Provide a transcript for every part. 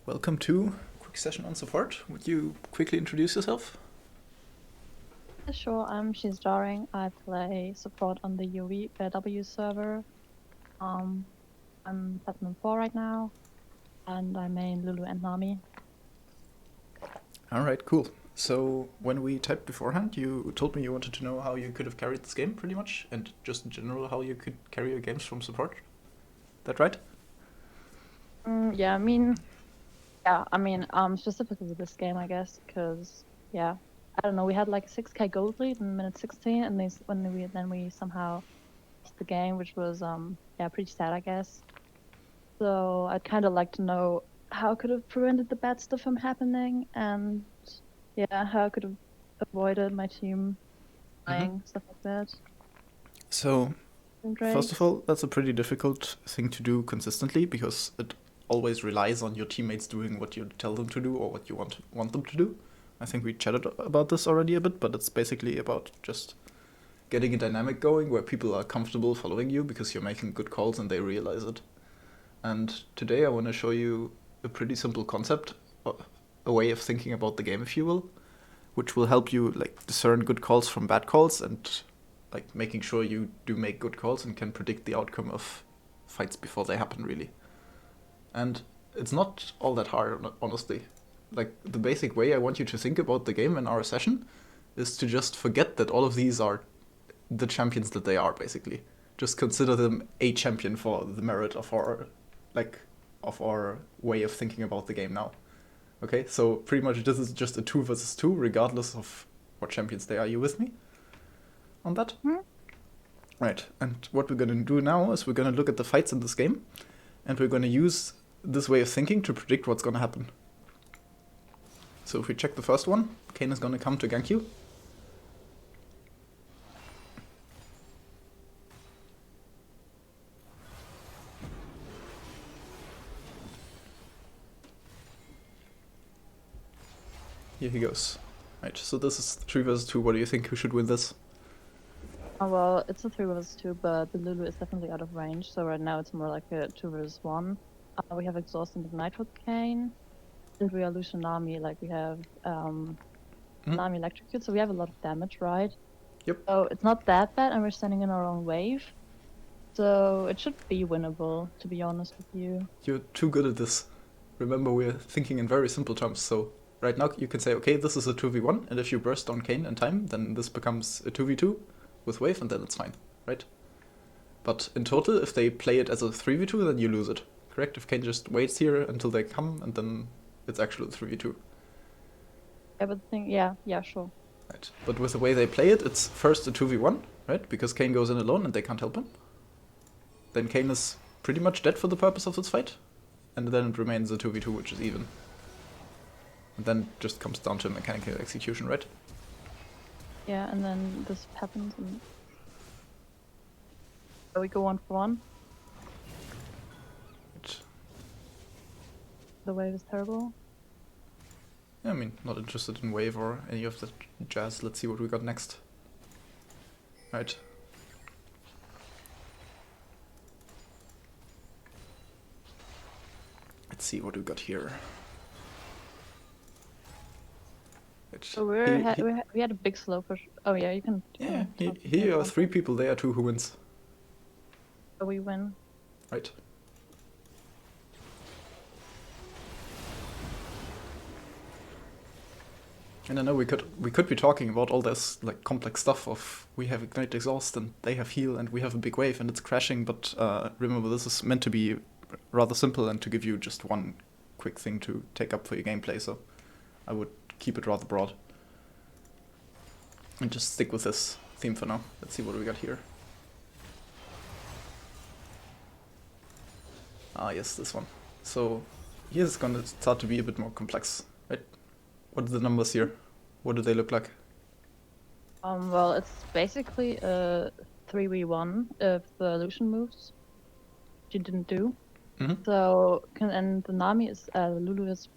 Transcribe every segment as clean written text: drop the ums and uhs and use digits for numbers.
Welcome to Quick Session on Support. Would you quickly introduce yourself? Sure, She's Daring. I play support on the UW server. I'm Platinum 4 right now, and I main Lulu and Nami. Alright, cool. So, when we typed beforehand, you told me you wanted to know how you could have carried this game, pretty much, and just in general how you could carry your games from support. That right? Specifically with this game, I guess, because, I don't know, we had like a 6k gold lead in minute 16, and then we somehow lost the game, which was, pretty sad, I guess. So I'd kind of like to know how I could have prevented the bad stuff from happening, and how I could have avoided my team dying, stuff like that. So, Great. first of all, that's a pretty difficult thing to do consistently because it always relies on your teammates doing what you tell them to do or what you want them to do. I think we chatted about this already a bit, but it's basically about just getting a dynamic going where people are comfortable following you because you're making good calls and they realize it. And today I want to show you a pretty simple concept, a way of thinking about the game, if you will, which will help you like discern good calls from bad calls and like making sure you do make good calls and can predict the outcome of fights before they happen, really. And it's not all that hard, honestly. Like, the basic way I want you to think about the game in our session is to just forget that all of these are the champions that they are, basically. Just consider them a champion for the merit of our way of thinking about the game now. Okay, so pretty much this is just a 2 versus 2, regardless of what champions they are. You with me on that? Right, and what we're going to do now is we're going to look at the fights in this game, and we're going to use this way of thinking to predict what's going to happen. So if we check the first one, Kayn is going to come to gank you. Here he goes. Right, so this is 3 versus 2. What do you think? Who should win this? Oh, well, it's a 3 versus 2, but the Lulu is definitely out of range, so right now it's more like a 2 versus 1. We have Exhaust and Nitro Cane, and we are Lucian Nami, like we have Nami Electrocute, so we have a lot of damage, right? Yep. So it's not that bad, and we're standing in our own wave, so it should be winnable, to be honest with you. You're too good at this. Remember, we're thinking in very simple terms, so right now you can say, okay, this is a 2v1, and if you burst on Kayn in time, then this becomes a 2v2 with wave, and then it's fine, right? But in total, if they play it as a 3v2, then you lose it, correct? If Kayn just waits here until they come, and then it's actually a 3v2. Yeah, but the thing, sure. Right, but with the way they play it, it's first a 2v1, right? Because Kayn goes in alone and they can't help him. Then Kayn is pretty much dead for the purpose of this fight, and then it remains a 2v2, which is even. And then it just comes down to mechanical execution, right? Yeah, and then this happens, and so we go 1 for 1. Right. The wave is terrible. Yeah, I mean, not interested in wave or any of that jazz. Let's see what we got next. Right. Let's see what we got here. So we had a big slow push. Oh yeah, you can. Yeah, here are 3 people. There are 2 who wins. So we win. Right. And I know we could be talking about all this like complex stuff of we have Ignite Exhaust and they have Heal and we have a big wave and it's crashing, but remember this is meant to be rather simple and to give you just one quick thing to take up for your gameplay, so I would keep it rather broad. And just stick with this theme for now. Let's see what we got here. Ah yes, this one. So here's it's gonna start to be a bit more complex, right? What are the numbers here? What do they look like? Well, it's basically a 3v1 if the Lucian moves, which you didn't do. So, and the Nami is, Lulu is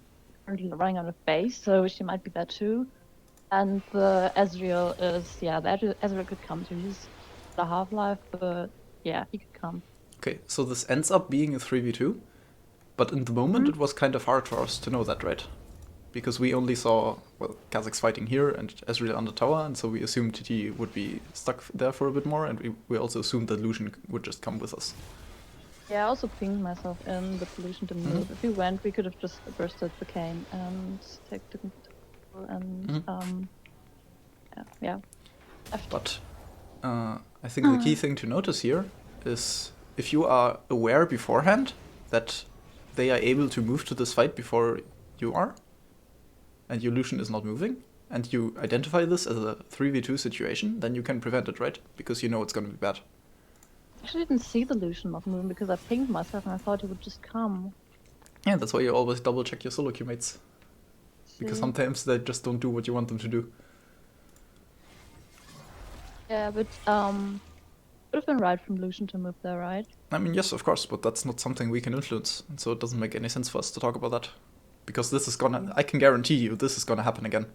currently running out of base, so she might be there too. And the Ezreal is, the Ezreal could come to use the half-life, but yeah, he could come. Okay, so this ends up being a 3v2. But in the moment, it was kind of hard for us to know that, right? Because we only saw, well, Kazakhs fighting here and Ezreal on the tower, and so we assumed TT would be stuck there for a bit more, and we also assumed that Lucian would just come with us. Yeah, I also pinged myself in, but Lucian didn't move. If we went, we could have just bursted the cane and taken control and yeah. Left. But I think the key thing to notice here is if you are aware beforehand that they are able to move to this fight before you are, and your Lucian is not moving, and you identify this as a 3v2 situation, then you can prevent it, right? Because you know it's going to be bad. I actually didn't see the Lucian not moving because I pinged myself and I thought he would just come. Yeah, that's why you always double check your solo queue mates. Because sometimes they just don't do what you want them to do. Yeah, but would have been right from Lucian to move there, right? I mean, yes, of course, but that's not something we can influence, and so it doesn't make any sense for us to talk about that. Because this is gonna, I can guarantee you, this is gonna happen again.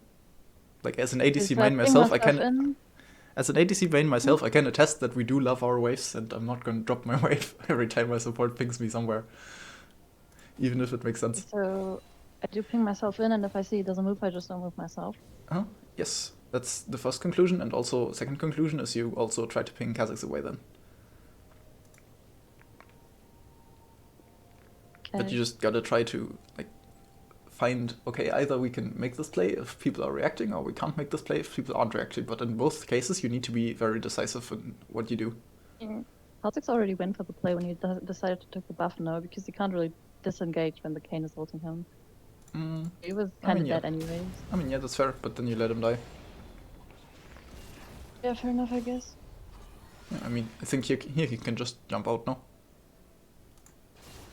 Like, as an ADC main myself, I can... As an ADC main myself, I can attest that we do love our waves, and I'm not gonna drop my wave every time my support pings me somewhere. Even if it makes sense. So, I do ping myself in, and if I see it doesn't move, I just don't move myself. Yes, that's the first conclusion, and also second conclusion is you also try to ping Kazakhs away then. Okay. But you just gotta try to, like, find, okay, either we can make this play if people are reacting, or we can't make this play if people aren't reacting. But in both cases, you need to be very decisive in what you do. Kazakhs already went for the play when you decided to take the buff now, because you can't really disengage when the cane is ulting him. He was kind of dead anyways. I mean, yeah, that's fair, but then you let him die. Yeah, fair enough, I guess. Yeah, I mean, I think here he can just jump out now.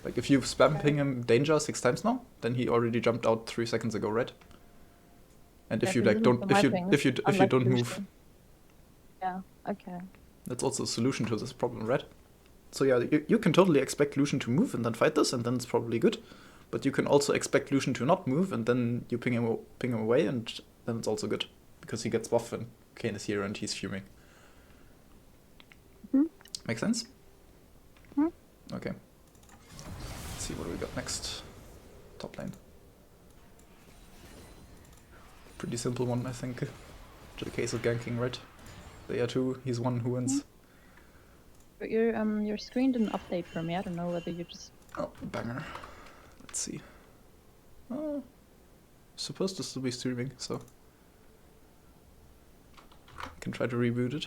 Like, if you spam ping him danger 6 times now, then he already jumped out 3 seconds ago, right? And if you like don't if you don't move. Yeah, okay. That's also a solution to this problem, right? So yeah, you can totally expect Lucian to move and then fight this, and then it's probably good. But you can also expect Lucian to not move, and then you ping him away, and then it's also good. Because he gets buff and Kayn is here and he's fuming. Make sense? Okay. Let's see what we got next. Top lane. Pretty simple one, I think. To the case of ganking, right? They are 2, he's 1 who wins. But your screen didn't update for me. I don't know whether you just... Oh, banger. Let's see. Oh, supposed to still be streaming, so I can try to reboot it.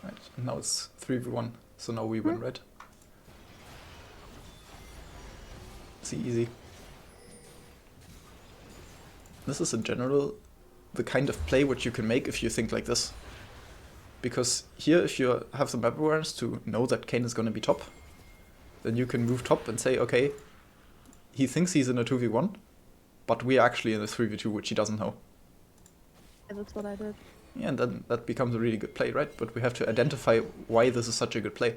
Right, and now it's 3v1, so now we win, right? It's easy. This is in general the kind of play which you can make if you think like this. Because here, if you have the map awareness to know that Kayn is going to be top, then you can move top and say, okay, he thinks he's in a 2v1, but we are actually in a 3v2, which he doesn't know. Yeah, that's what I did. Yeah, and then that becomes a really good play, right? But we have to identify why this is such a good play.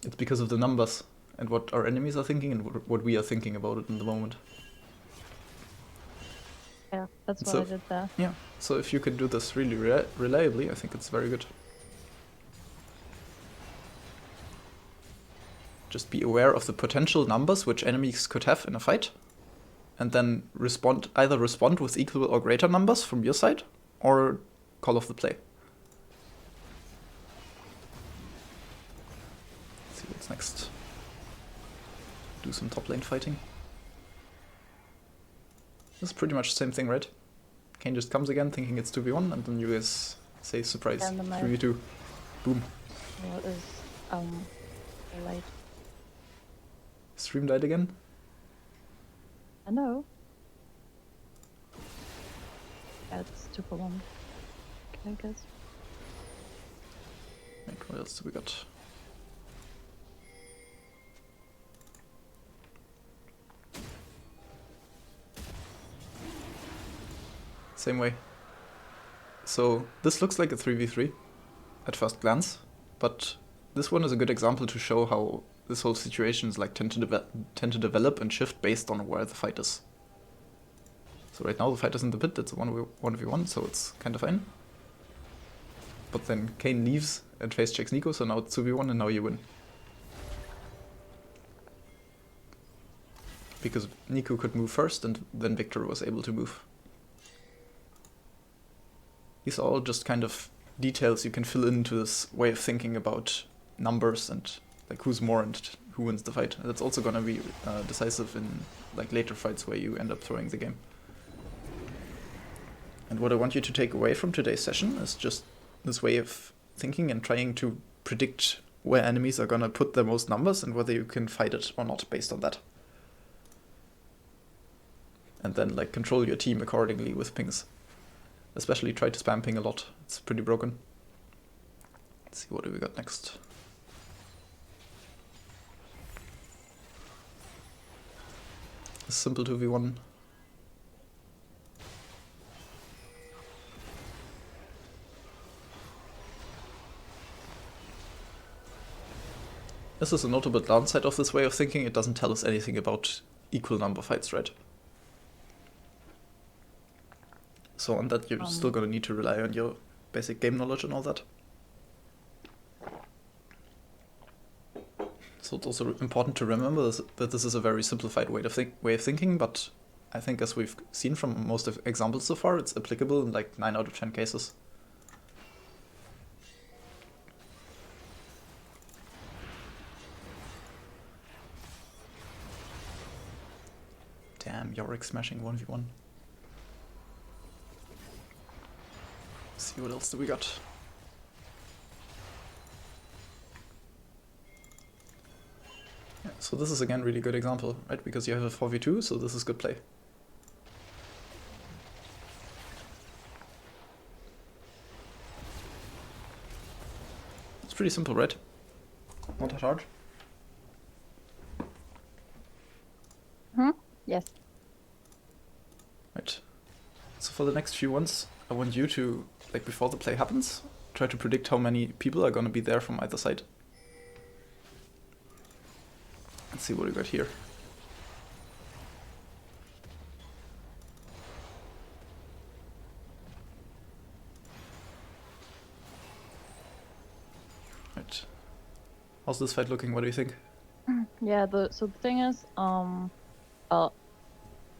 It's because of the numbers and what our enemies are thinking and what we are thinking about it in the moment. Yeah, that's what I did there. Yeah, so if you can do this really reliably, I think it's very good. Just be aware of the potential numbers which enemies could have in a fight, and then either respond with equal or greater numbers from your side, or call off the play. Let's see what's next. Do some top lane fighting. This is pretty much the same thing, right? Kayn just comes again thinking it's 2v1, and then you guys say surprise, 3v2. Boom. What is light? Stream died again? I know. Yeah, it's 2-for-1. Okay, I guess. Wait, what else do we got? Same way. So this looks like a 3v3 at first glance, but this one is a good example to show how this whole situation is like tend to develop and shift based on where the fight is. So right now the fight is in the pit, it's a 1v1, so it's kind of fine. But then Kane leaves and face checks Nico, so now it's 2v1 and now you win. Because Nico could move first and then Victor was able to move. These are all just kind of details you can fill into this way of thinking about numbers and like who's more and who wins the fight. That's also gonna be decisive in like later fights where you end up throwing the game. And what I want you to take away from today's session is just this way of thinking and trying to predict where enemies are gonna put their most numbers and whether you can fight it or not based on that. And then like control your team accordingly with pings. Especially try to spam ping a lot. It's pretty broken. Let's see, what do we got next? A simple 2v1. This is a notable downside of this way of thinking. It doesn't tell us anything about equal number fights, right? So on that, you're still gonna need to rely on your basic game knowledge and all that. So it's also important to remember that this is a very simplified way of thinking, but I think as we've seen from most of examples so far, it's applicable in like 9 out of 10 cases. Damn, Yorick smashing 1v1. See what else do we got. Yeah, so this is again really good example, right? Because you have a 4v2, so this is good play. It's pretty simple, right? Not that hard. Yes. Right. So for the next few ones, I want you to, like before the play happens, try to predict how many people are gonna be there from either side. Let's see what we got here. Right. How's this fight looking? What do you think? Yeah, so the thing is, well,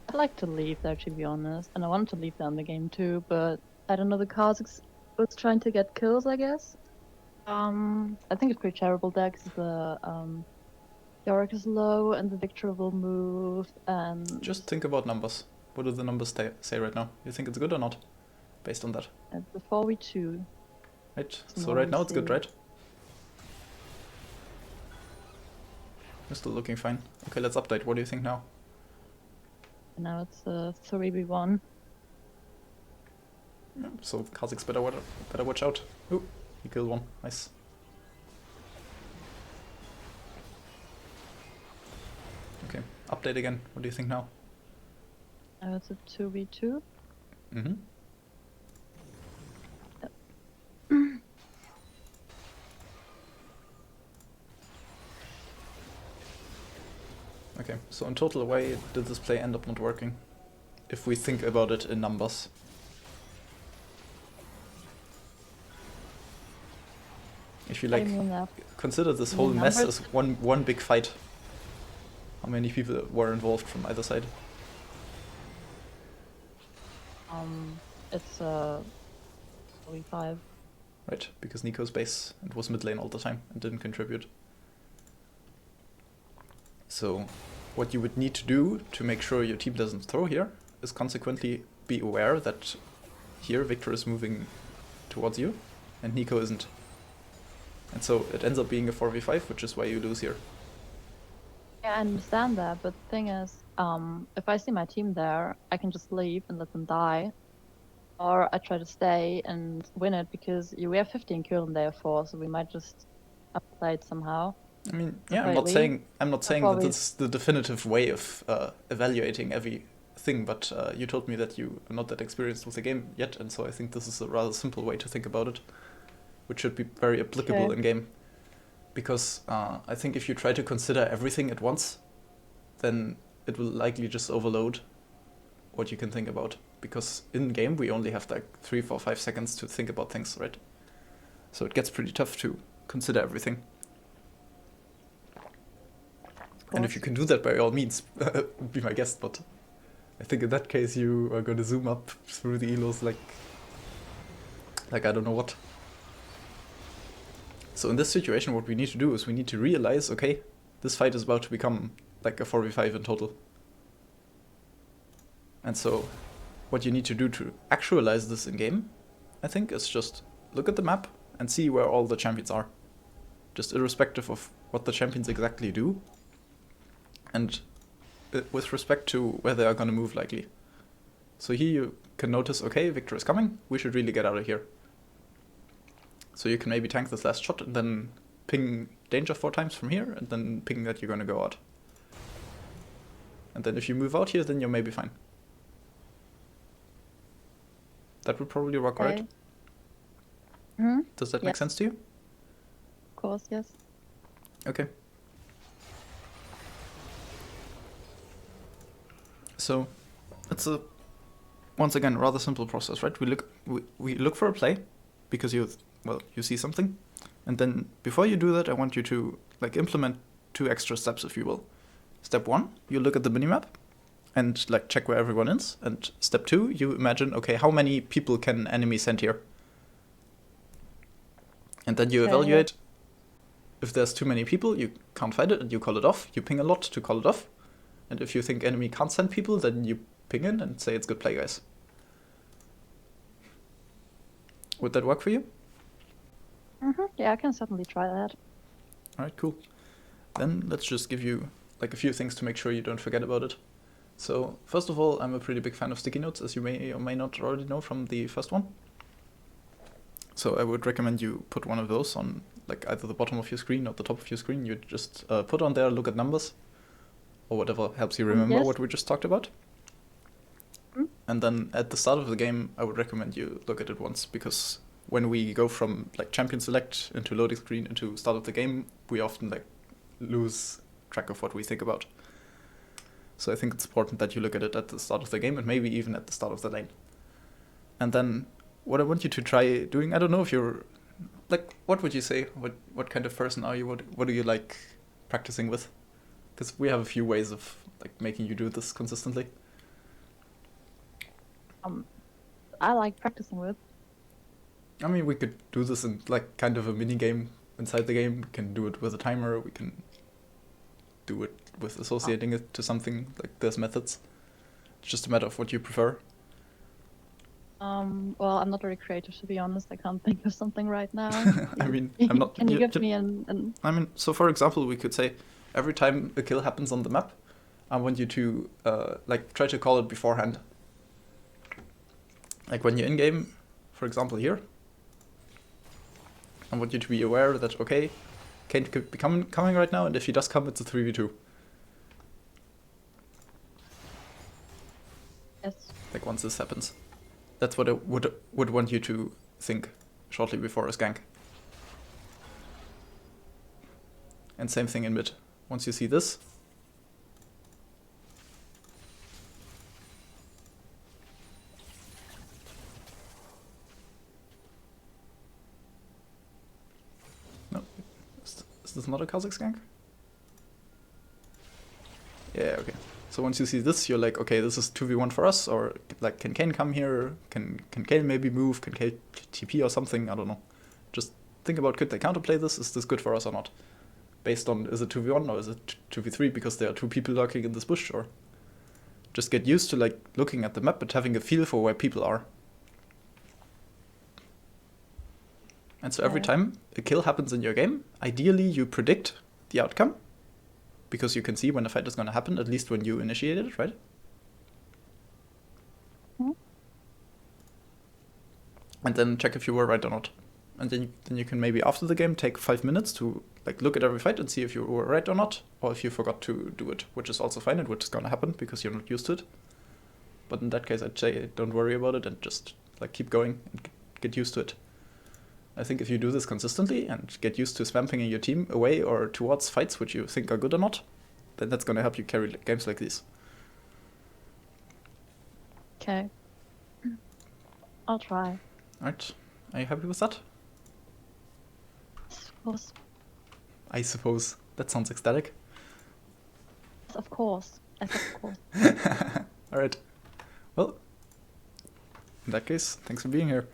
I'd like to leave there, to be honest, and I wanted to leave there in the game too, but I don't know, the Kha'Zix was trying to get kills, I guess. I think it's pretty terrible there because the Yorick is low and the Victor will move, and Just think about numbers. What do the numbers say right now? You think it's good or not? Based on that. it's the 4v2. Right, so right now it's good, see. right? You're still looking fine. Okay, let's update. What do you think now? And now it's a 3v1. Yeah, so Kha'Zix better watch out. Ooh, he killed one. Nice. Okay, update again. What do you think now? Now it's a 2v2. Mm-hmm. Okay, so in total, why did this play end up not working? If we think about it in numbers. If you like, consider this whole mess as one big fight. How many people were involved from either side? It's 45. Right, because Nico's base and was mid lane all the time and didn't contribute. So what you would need to do to make sure your team doesn't throw here is consequently be aware that here Victor is moving towards you and Nico isn't. And so it ends up being a 4v5, which is why you lose here. Yeah, I understand that, but the thing is, if I see my team there, I can just leave and let them die. Or I try to stay and win it because we have 15 kill and they have 4, so we might just upplay it somehow. I mean, yeah, I'm not saying that this is the definitive way of evaluating everything, but you told me that you are not that experienced with the game yet, and so I think this is a rather simple way to think about it, which should be very applicable in game. because I think if you try to consider everything at once, then it will likely just overload what you can think about. Because in game we only have like 3, 4, 5 seconds to think about things, right? So it gets pretty tough to consider everything. And if you can do that, by all means, be my guest. But I think in that case you are going to zoom up through the elos like I don't know what. So in this situation, what we need to do is we need to realize, okay, this fight is about to become like a 4v5 in total. And so what you need to do to actualize this in game, I think, is just look at the map and see where all the champions are. Just irrespective of what the champions exactly do. And with respect to where they are going to move likely. So here you can notice, okay, Victor is coming, we should really get out of here. So you can maybe tank this last shot and then ping danger 4 times from here, and then ping that you're going to go out. And then if you move out here, then you're maybe fine. That would probably work, right? Mm-hmm. Does that make sense to you? Of course, yes. Okay. So it's a, once again, rather simple process, right? We look for a play because you see something, and then before you do that, I want you to like implement 2 extra steps, if you will. Step 1, you look at the minimap and like check where everyone is, and step 2, you imagine, okay, how many people can an enemy send here? And then you evaluate. If there's too many people, you can't fight it and you call it off. You ping a lot to call it off. And if you think enemy can't send people, then you ping in and say it's good play, guys. Would that work for you? Mm-hmm. Yeah, I can certainly try that. Alright, cool. Then let's just give you like a few things to make sure you don't forget about it. So first of all, I'm a pretty big fan of sticky notes, as you may or may not already know from the first one. So I would recommend you put one of those on like either the bottom of your screen or the top of your screen. You just put on there, look at numbers, or whatever helps you remember what we just talked about. And then at the start of the game, I would recommend you look at it once, because when we go from like champion select into loading screen into start of the game, we often like lose track of what we think about. So I think it's important that you look at it at the start of the game and maybe even at the start of the lane. And then what I want you to try doing, I don't know if you're like, what would you say? What kind of person are you? What do you like practicing with? Because we have a few ways of like making you do this consistently. I like practicing with. I mean, we could do this in like kind of a mini game inside the game. We can do it with a timer. We can do it with associating it to something. Like there's methods. It's just a matter of what you prefer. Well, I'm not very creative, to be honest. I can't think of something right now. I mean, I'm not. Can you give me an? I mean, so for example, we could say every time a kill happens on the map, I want you to like try to call it beforehand. Like when you're in game, for example here, I want you to be aware that, okay, Kane could be coming right now, and if he does come, it's a 3v2. Yes. Like once this happens. That's what I would want you to think shortly before a skank. And same thing in mid. Once you see this, no, is this not a Kazakh skank? Yeah, okay. So once you see this, you're like, okay, this is 2v1 for us, or like, can Kane come here? Can Kane maybe move? Can Kane TP or something? I don't know. Just think about, could they counterplay this? Is this good for us or not? Based on, is it 2v1 or is it 2v3 because there are 2 people lurking in this bush? Or just get used to like looking at the map but having a feel for where people are. And so every time a kill happens in your game, ideally you predict the outcome, because you can see when a fight is going to happen, at least when you initiated it, right? Mm-hmm. And then check if you were right or not. And then you can maybe after the game take 5 minutes to like look at every fight and see if you were right or not, or if you forgot to do it, which is also fine and which is going to happen because you're not used to it. But in that case, I'd say don't worry about it and just like keep going and get used to it. I think if you do this consistently and get used to swamping your team away or towards fights which you think are good or not, then that's going to help you carry games like these. Okay. I'll try. Alright, are you happy with that? Of course. I suppose. That sounds ecstatic. Of course. Of course. Alright. Well, in that case, thanks for being here.